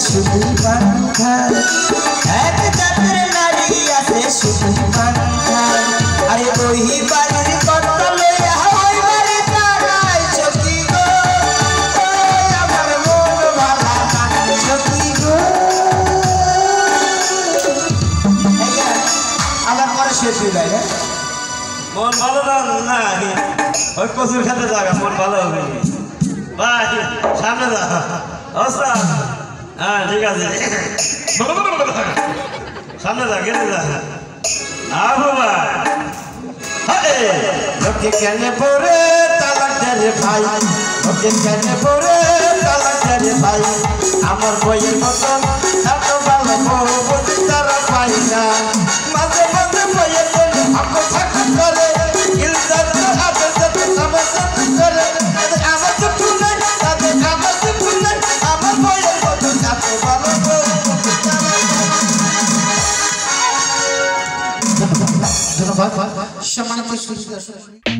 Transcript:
শুধুই বান্ধার এক জাতের নারী আছে শুধুই বান্ধার আরে ওই বাড়ির কথা লইয়া ওই বাড়ি তারাই সখী গো আমার মন ভালা না সখী গো আমার পরে শেষ হয়ে যায় মন ভালো না ওই কচুর খেতে যাবে মন ভালো হবে ভাই সামনে যা অবস্থা হ্যাঁ ঠিক আছে সামনে যা গেলে যা আবু ভাই লোকে কেন পরে তালাক দেরে ভাই লোকে কেন পরে তালাক দেরে ভাই আমার বইয়ের মতন এত ভালো বউ তারা পাই না মাঝে মাঝে বইয়ের জন্য আকো থাকা করে ইলজাত আদর যাতে আমার সাথে করে আমার তো শুনে তাদের আমার তো শুনে আমার বইয়ের মতন এত ভালো বউ ধন্যবাদ সম্মানিত সুধী দর্শক